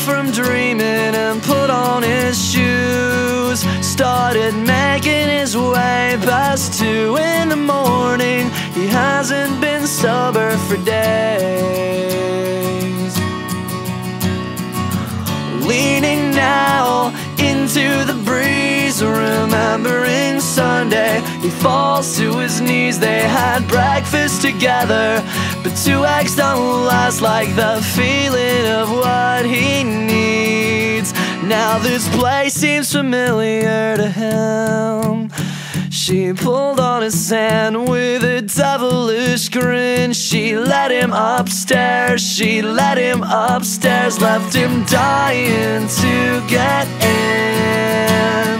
from dreaming and put on his shoes. Started making his way past 2 in the morning. He hasn't been sober for days. Leaning now into the breeze, remembering Sunday, he falls to his knees. They had breakfast together, but 2 eggs don't last like the feeling of what he needs. Now this place seems familiar to him. She pulled on his hand with a devilish grin. She let him upstairs, she let him upstairs, left him dying to get in.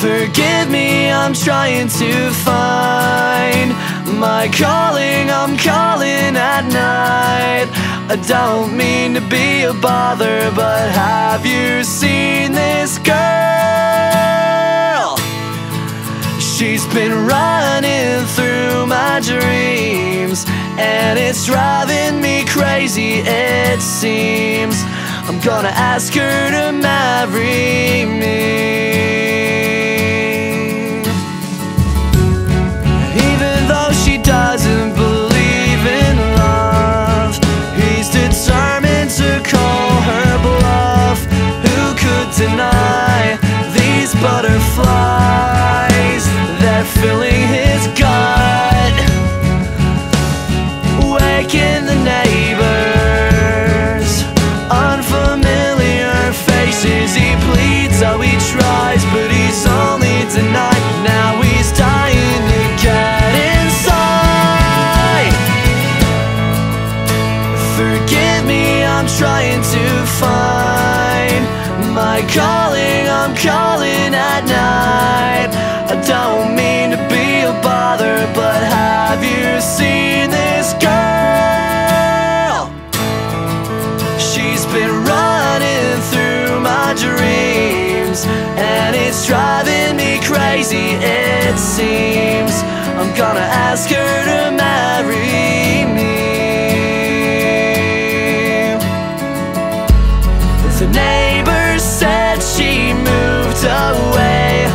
Forgive me, I'm trying to find my calling, I'm calling at night. I don't mean to be a bother, but have you seen this girl? She's been running through my dreams, and it's driving me crazy, it seems. I'm gonna ask her to marry me. Even though she doesn't believe in love, he's determined to call her bluff. Who could deny these butterflies? They're filling his gut, waking the neighbors. Unfamiliar faces, he pleads, oh he tries, but he's only denied. Now he's dying to get inside. Forgive me, I'm trying to find my calling, I'm calling at night. I don't mean to be a bother, but have you seen this girl? She's been running through my dreams, and it's driving me crazy, it seems. I'm gonna ask her to marry me. The neighbors said she moved away.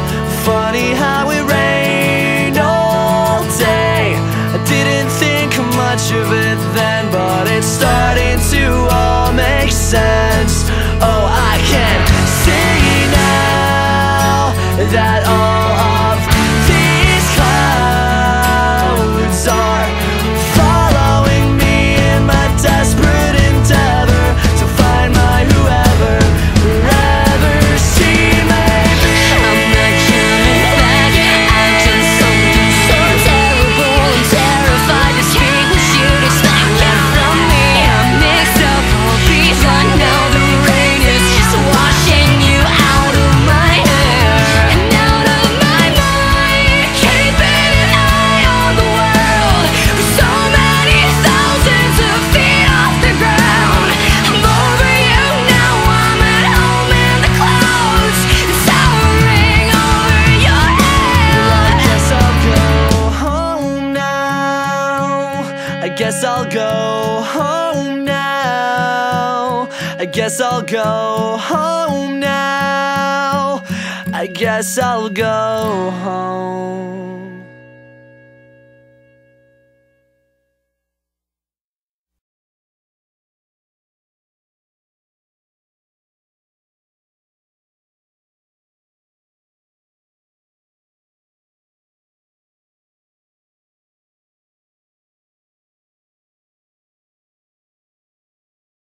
Funny how it rained all day. I didn't think much of it then, but it's starting to all make sense. Oh, I can see now that all of these clouds are following me in my desperate endeavor to find my whoever, wherever she may be. I'm not coming back. I've done something so terrible. I'm terrified to speak what you'd expect from me. I'm mixed up all these. I know the rain is just washing you out of my hair and out of my mind. Keeping an eye on the world with so many thousands of feet off the ground. I'm over you now. I'm at home in the clouds. It's towering over your head. I guess I'll go home now. I guess I'll go home now. I guess I'll go home now. I guess I'll go home.